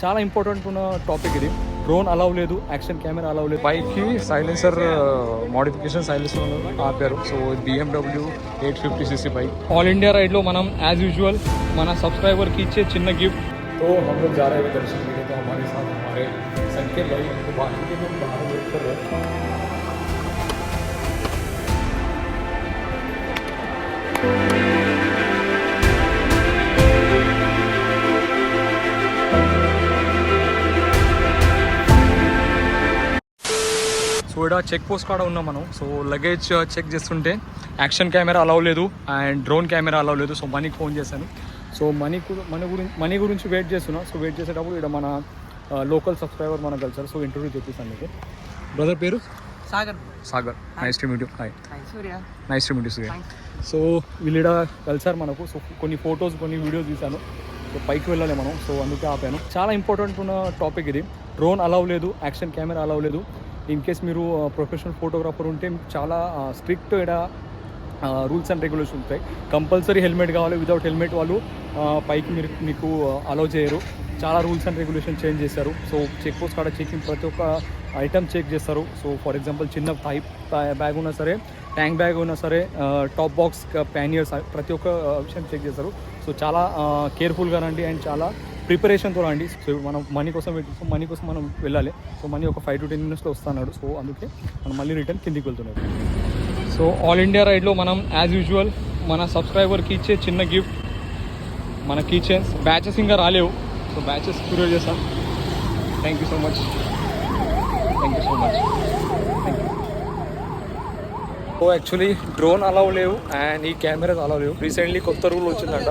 చాలా ఇంపార్టెంట్ ఉన్న టాపిక్ ఇది. డ్రోన్ అలౌ లేదు, యాక్షన్ కెమెరా అలౌ లేదు. బైక్కి సైలెన్సర్ మోడిఫికేషన్ సైలెన్సర్ ఆపారు. So BMW 850cc bike. All India రైడ్లో మనం యాజ్ యూజువల్ మన సబ్స్క్రైబర్కి ఇచ్చే చిన్న గిఫ్ట్. तो हम लोग जा रहे हैं दर्शन के लिए. तो हमारे साथ हमारे संकेत भाई तो बाकी के लोग बाहर वेट कर रहे हैं. సో ఇక్కడ చెక్ పోస్ట్ కాడ ఉన్నాం మనం. సో లగేజ్ చెక్ చేస్తుంటే యాక్షన్ కెమెరా అలౌ లేదు అండ్ డ్రోన్ కెమెరా అలౌ లేదు. సో మనీకి ఫోన్ చేశాను. సో మనీ గురించి వెయిట్ చేస్తున్నా. సో వెయిట్ చేసేటప్పుడు ఇక్కడ మన లోకల్ సబ్స్క్రైబర్ మనకు కలిసారు. సో ఇంటర్వ్యూ చేపిస్తాను మీకు. బ్రదర్ పేరు Sagar. Nice to meet you. Hi. Nice to meet you Surya. So వీళ్ళు ఇక్కడ కలిసారు మనకు. సో కొన్ని ఫొటోస్ కొన్ని వీడియోస్ తీశాను. సో పైకి వెళ్ళాలి మనం. సో అందుకే ఆపాను. చాలా ఇంపార్టెంట్ ఉన్న టాపిక్ ఇది. డ్రోన్ అలౌ లేదు, యాక్షన్ కెమెరా అలౌ లేదు. ఇన్ కేస్ మీరు ప్రొఫెషనల్ ఫోటోగ్రాఫర్ ఉంటే చాలా స్ట్రిక్ట్ ఇక్కడ రూల్స్ అండ్ రెగ్యులేషన్స్ ఉంటాయి. కంపల్సరీ హెల్మెట్ కావాలి. వితౌట్ హెల్మెట్ వాళ్ళు పైకి మీకు అలౌ చేయరు. చాలా రూల్స్ అండ్ రెగ్యులేషన్ చేంజ్ చేశారు. సో చెక్ పోస్ట్ కాడ చెకింగ్ ప్రతి ఒక్క ఐటమ్ చెక్ చేస్తారు. సో ఫర్ ఎగ్జాంపుల్ చిన్న బ్యాగ్ ఉన్నా సరే, ట్యాంక్ బ్యాగ్ ఉన్నా సరే, టాప్ బాక్స్ ప్యానియర్స్ ప్రతి ఒక్క విషయం చెక్ చేస్తారు. సో చాలా కేర్ఫుల్గా రండి అండ్ చాలా ప్రిపరేషన్తో రండి. సో మనం మనీ కోసం మనీ కోసం మనం వెళ్ళాలి. సో మనీ ఒక 5 to 10 minutesలో వస్తున్నాడు. సో అందుకే మనం మళ్ళీ రిటర్న్ కిందికి వెళ్తున్నాడు. సో ఆల్ ఇండియా రైడ్లో మనం యాజ్ యూజువల్ మన సబ్స్క్రైబర్కి ఇచ్చే చిన్న గిఫ్ట్ మన కీ చైన్స్. బ్యాచెస్ ఇంకా రాలేవు. సో బ్యాచెస్ క్యూరేట్ చేస్తాం. Thank you so much. Thank you so much. Thank you. So actually drone allow లేవు అండ్ ఈ కెమెరాస్ అలౌ లేవు. రీసెంట్లీ కొత్త రూల్ వచ్చిందంట.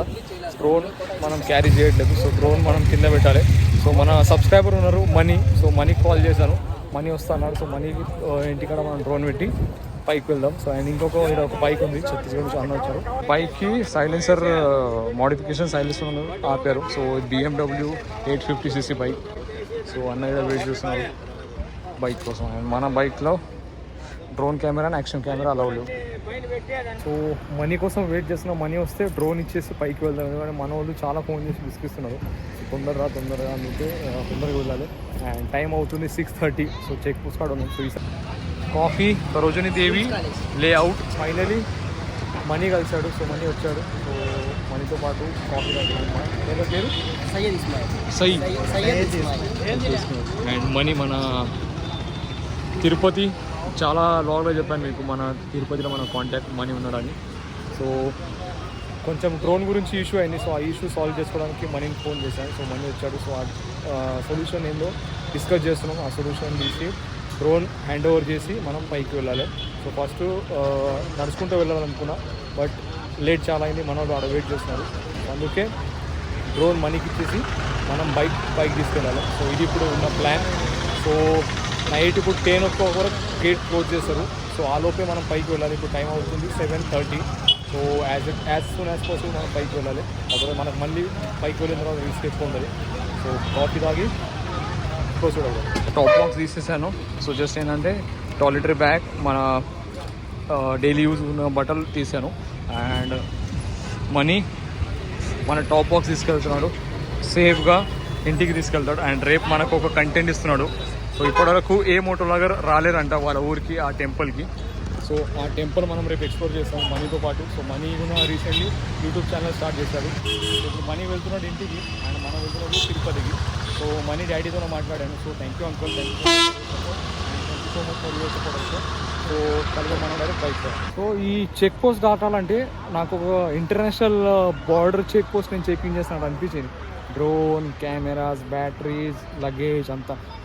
డ్రోన్ మనం క్యారీ చేయట్లేదు. సో డ్రోన్ మనం కింద పెట్టాలి. సో మన సబ్స్క్రైబర్ ఉన్నారు మనీ. సో మనీకి కాల్ చేశాను. మనీ వస్తున్నారు. సో మనీ ఇంటికాడ మనం డ్రోన్ పెట్టి పైకి వెళ్దాం. సో అండ్ ఇంకొక బైక్ ఉంది ఛత్తీస్గఢ్ నుంచి అన్న వచ్చారు. బైక్కి సైలెన్సర్ మోడిఫికేషన్ సైలెన్సర్ ఆపారు. So BMW 850cc bike. So అన్న వెయిట్ చేస్తున్నారు బైక్ కోసం. అండ్ మన బైక్లో drone camera and action camera allow లేవు. సో మనీ కోసం వెయిట్ చేస్తున్నాం. మనీ వస్తే డ్రోన్ ఇచ్చేసి పైకి వెళ్దాం. ఎందుకంటే మన వాళ్ళు చాలా ఫోన్ చేసి విసిగిస్తున్నారు. తొందరగా అందుకే తొందరగా వెళ్ళాలి. అండ్ టైం అవుతుంది 6:30. సో చెక్ పోస్ట్ కాడ ఉన్నాం. సో ఈసారి coffee Sarojini Devi layout. Finally Mani కలిసాడు. సో మనీ వచ్చాడు. సో మనీతో పాటు కాఫీ తాగుతున్నాం. పేరు సయ్యద్. అండ్ మనీ మన తిరుపతి చాలా లాంగ్లో చెప్పాను మీకు. మన తిరుపతిలో మన కాంటాక్ట్ మనీ ఉన్నాడని. సో కొంచెం డ్రోన్ గురించి ఇష్యూ అయింది. సో ఆ ఇష్యూ సాల్వ్ చేసుకోవడానికి మనీని ఫోన్ చేశాను. సో మనీ వచ్చాడు. సో ఆ సొల్యూషన్ ఏందో డిస్కస్ చేస్తున్నాం. ఆ సొల్యూషన్ తీసి డ్రోన్ హ్యాండ్ ఓవర్ చేసి మనం పైకి వెళ్ళాలి. సో ఫస్ట్ నడుచుకుంటూ వెళ్ళాలనుకున్నా బట్ లేట్ చాలా అయింది. మన వాళ్ళు ఆడ వెయిట్ చేస్తున్నారు. అందుకే డ్రోన్ మనీకి ఇచ్చేసి మనం బైక్ తీసుకెళ్ళాలి. సో ఇది ఇప్పుడు ఉన్న ప్లాన్. సో నైట్ ఇప్పుడు 10 o'clock వరకు గేట్ క్లోజ్ చేస్తారు. సో ఆ లోపే మనం పైకి వెళ్ళాలి. ఇప్పుడు టైం అవుతుంది 7:30. So as soon as possible మనం పైకి వెళ్ళాలి. అప్పుడు మనకు మళ్ళీ పైకి వెళ్ళిన తర్వాత రిస్క్ ఎక్కువ ఉంటుంది. సో కాఫీ తాగి ప్రొసీడ్ అవ్వాలి. టాప్ బాక్స్ తీసేసాను. సో జస్ట్ ఏంటంటే టాయిలెటరీ బ్యాగ్, మన డైలీ యూజ్ ఉన్న బట్టలు తీసాను. అండ్ మనీ మన టాప్ బాక్స్ తీసుకెళ్తున్నాడు. సేఫ్గా ఇంటికి తీసుకెళ్తాడు. అండ్ రేపు మనకు ఒక కంటెంట్ ఇస్తున్నాడు. సో ఇప్పటివరకు ఏ మోటోలాగా రాలేరంట వాళ్ళ ఊరికి ఆ టెంపుల్కి. సో ఆ టెంపుల్ మనం రేపు ఎక్స్ప్లోర్ చేస్తాం మనీతో పాటు. సో మనీ కూడా రీసెంట్లీ యూట్యూబ్ ఛానల్ స్టార్ట్ చేశాడు. ఇప్పుడు మనీ వెళ్తున్నాడు ఇంటికి అండ్ మనం వెళ్తున్నాడు తిరుపతికి. సో మనీ డాడీతో మాట్లాడాను. So thank you uncle. Thank you so much for your support also. So కలిపి మనం డైరెక్ట్ బైక్. సో ఈ చెక్ పోస్ట్ దాటాలంటే నాకు ఒక ఇంటర్నేషనల్ బార్డర్ చెక్ పోస్ట్ నేను చెకింగ్ చేస్తున్నట్టు అనిపించింది. డ్రోన్ కెమెరాస్, బ్యాటరీస్, లగేజ్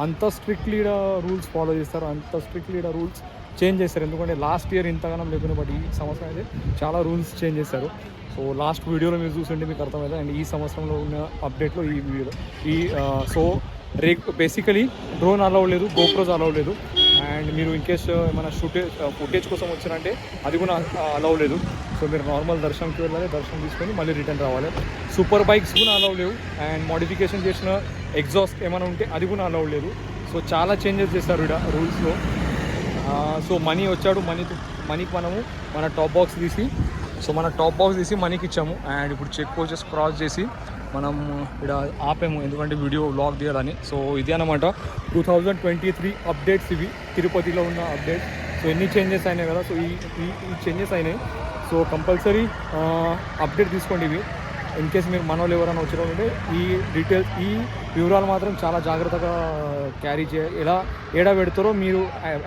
అంత స్ట్రిక్ట్లీ రూల్స్ ఫాలో చేస్తారు. అంత స్ట్రిక్ట్లీ రూల్స్ చేంజ్ చేస్తారు. ఎందుకంటే లాస్ట్ ఇయర్ ఇంతగానం లేకుండా బట్ ఈ సంవత్సరం అయితే చాలా రూల్స్ చేంజ్ చేశారు. సో లాస్ట్ వీడియోలో మీరు చూస్తుంటే మీకు అర్థమైంది. అండ్ ఈ సంవత్సరంలో ఉన్న అప్డేట్లో ఈ వీడియోలో సో బేసికలీ డ్రోన్ అలౌ లేదు, గోప్రోస్ అలౌ లేదు. అండ్ మీరు ఇన్కేస్ ఏమైనా ఫుటేజ్ కోసం వచ్చారంటే అది కూడా అలౌ లేదు. సో మీరు నార్మల్ దర్శనంకి వెళ్ళాలి. దర్శనం తీసుకొని మళ్ళీ రిటర్న్ రావాలి. సూపర్ బైక్స్ కూడా అలౌ లేవు. అండ్ మోడిఫికేషన్ చేసిన ఎగ్జాస్ట్ ఏమైనా ఉంటే అది కూడా అలౌ లేదు. సో చాలా చేంజెస్ చేస్తారు ఇక్కడ రూల్స్లో. సో మనీ వచ్చాడు. మనీకి మనము మన టాప్ బాక్స్ తీసి మనీకి ఇచ్చాము. అండ్ ఇప్పుడు చెక్ పోస్టెస్ క్రాస్ చేసి మనం ఇక్కడ ఆపాము ఎందుకంటే వీడియో వ్లాగ్ తీయాలని. సో ఇది అనమాట 2023 అప్డేట్స్ ఇవి, తిరుపతిలో ఉన్న అప్డేట్స్. సో ఎన్ని చేంజెస్ అయినాయి కదా, సో ఈ చేంజెస్ అయినాయి. సో కంపల్సరీ అప్డేట్ తీసుకోండి ఇవి. ఇన్ కేస్ మీరు మన వాళ్ళు ఎవరైనా వచ్చినట్టుంటే ఈ డీటెయిల్స్, ఈ వివరాలు మాత్రం చాలా జాగ్రత్తగా క్యారీ ఎలా ఏడా పెడతారో మీరు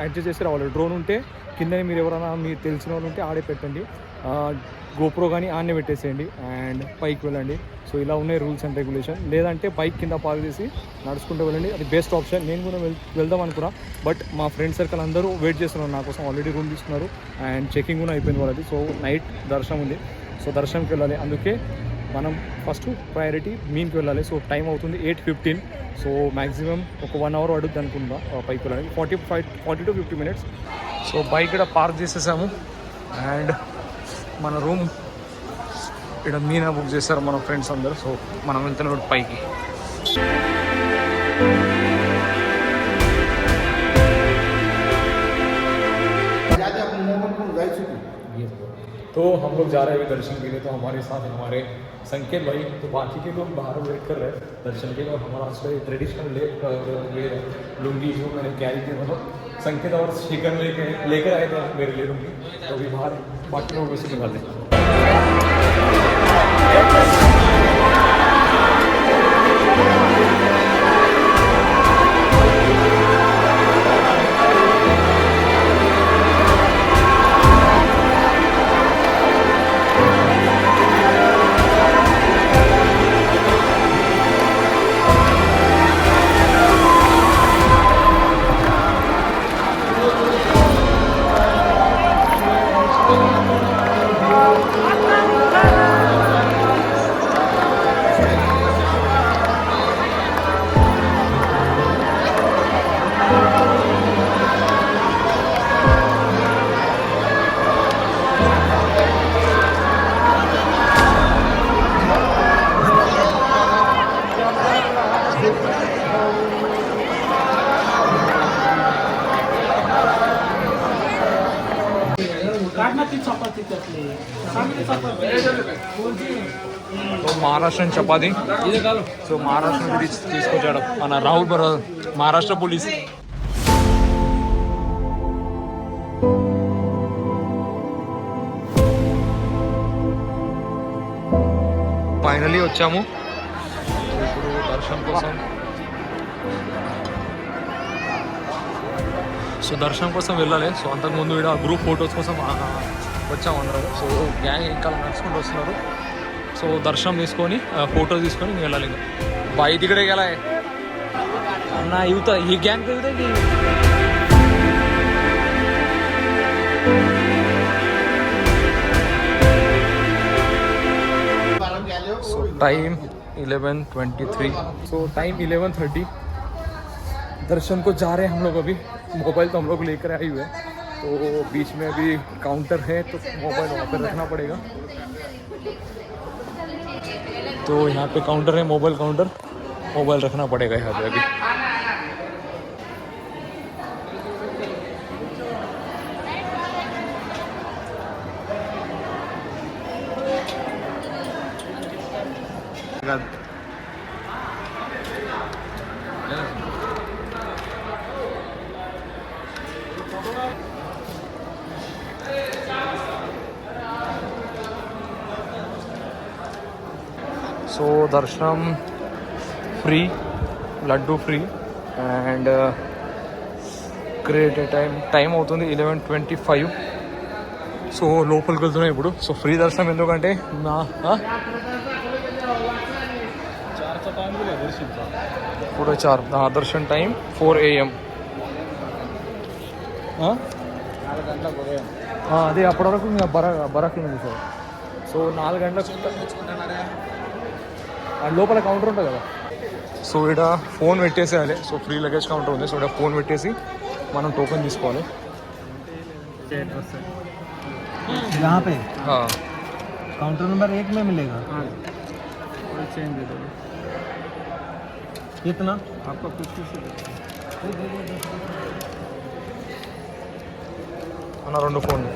అడ్జస్ట్ చేసి రావాలి. డ్రోన్ ఉంటే కిందనే మీరు ఎవరైనా మీరు తెలిసిన వాళ్ళు ఉంటే ఆడే పెట్టండి, గోప్రో కానీ ఆన్నే పెట్టేసేయండి అండ్ పైకి వెళ్ళండి. సో ఇలా ఉన్నాయి రూల్స్ అండ్ రెగ్యులేషన్. లేదంటే బైక్ కింద పార్క్ చేసి నడుచుకుంటూ వెళ్ళండి, అది బెస్ట్ ఆప్షన్. నేను కూడా వెళ్దాం అనుకున్నా, బట్ మా ఫ్రెండ్ సర్కిల్ అందరూ వెయిట్ చేస్తున్నారు నా కోసం, ఆల్రెడీ రూమ్ తీసుకున్నారు అండ్ చెకింగ్ కూడా అయిపోయింది వాళ్ళది. సో నైట్ దర్శనం ఉంది, సో దర్శనంకి వెళ్ళాలి. అందుకే మనం ఫస్ట్ ప్రయారిటీ మీన్కి వెళ్ళాలి. సో టైం అవుతుంది 8:15. సో మ్యాక్సిమం ఒక 1 అవర్ పడుద్ది అనుకుందా పైకి వెళ్ళాలి, 40 to 50 minutes. సో బైక్ ఇక్కడ పార్క్ చేసేసాము అండ్ మన రూమ్ ఇక్కడ మీనా బుక్ చేశారు మన ఫ్రెండ్స్ అందరు. సో మనం వెళ్తున్నాం పైకి. तो हम लोग जा रहे हैं दर्शन के लिए. तो हमारे साथ हमारे संकेत भाई, तो बाकी के लोग बाहर वेट कर रहे हैं दर्शन के लिए. और हमारा ट्रेडिशनल ये लुंगी जो मैंने कैरी किया, मतलब संकेत और शिकन लेकर आए थे मेरे लिए लुंगी. तो अभी बाहर बाकी लोग वैसे निकालते हैं. तो महाराष्ट्र चपाती. సో మహారాష్ట్ర నుంచి తీసుకొచ్చాడు మన Rahul brother, Maharashtra police. Finally వచ్చాము ఇప్పుడు దర్శనం కోసం. సో దర్శనం కోసం వెళ్ళాలి. సో అంతకుముందు ఇక్కడ గ్రూప్ ఫొటోస్ కోసం వచ్చాము అందరం. సో గ్యాంగ్ ఇంకా నడుచుకుంటూ వస్తున్నారు. సో దర్శనం తీసుకొని ఫోటో తీసుకొని వెళ్ళాలి. ఇంకా బాయి దిగడే గెలా అన్న యువత ఈ గ్యాంగ్ దిగుతుంది. So time 11:23. सो टाइम 11:30. दर्शन को जा रहे हैं हम लोग. अभी मोबाइल तो हम लोग लेकर आए हुए हैं, तो बीच में अभी काउंटर है तो मोबाइल वहाँ पर रखना पड़ेगा. तो यहाँ पे काउंटर है, मोबाइल काउंटर, मोबाइल रखना पड़ेगा यहाँ पे अभी. సో దర్శనం free, laddu free and great time అవుతుంది 11:25. సో లోపలికి వెళ్తున్నాయి ఇప్పుడు. సో ఫ్రీ దర్శనం ఎందుకంటే నా पूरा 4 दर्शन टाइम 4 AM. అదే అప్పటి వరకు ఇంకా బరాక్లో ఉంది సార్. సో 4 గంటలకు లోపల కౌంటర్ ఉంటుంది కదా. సో ఇక్కడ ఫోన్ పెట్టేసేయాలి. సో ఫ్రీ లగేజ్ కౌంటర్ ఉంది. సో ఇక్కడ ఫోన్ పెట్టేసి మనం టోకెన్ తీసుకోవాలి. यहाँ पे काउंटर नंबर 1 में मिलेगा. चेंज दे दो. कितना आपका कुछ అన్న 2 ఫోన్లు.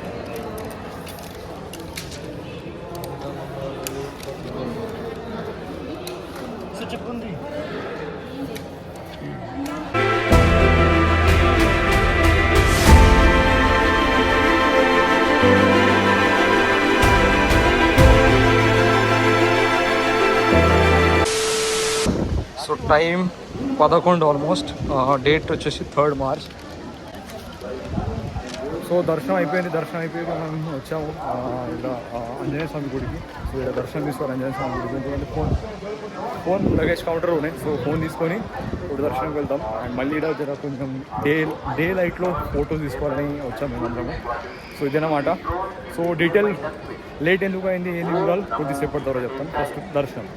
Time 11 almost. డేట్ వచ్చేసి 3rd March. సో దర్శనం అయిపోయి మనం వచ్చాము ఇలా ఆంజనేయ స్వామి గుడికి. సో ఇలా దర్శనం తీసుకోవాలి ఆంజనేయ స్వామి గుడికి. ఎందుకంటే ఫోన్ లగేజ్ కౌంటర్ ఉన్నాయి. సో ఫోన్ తీసుకొని ఇప్పుడు దర్శనంకి వెళ్తాం. అండ్ మళ్ళీ ఇక్కడ జర కొంచెం డే లైట్లో ఫోటోస్ తీసుకోవాలని వచ్చాము మేమందరము. సో ఇదేనమాట. సో డీటెయిల్ లేట్ ఎందుకు అయింది ఏంది చూడాలి కొద్దిసేపటి ద్వారా చెప్తాను. ఫస్ట్ దర్శనం.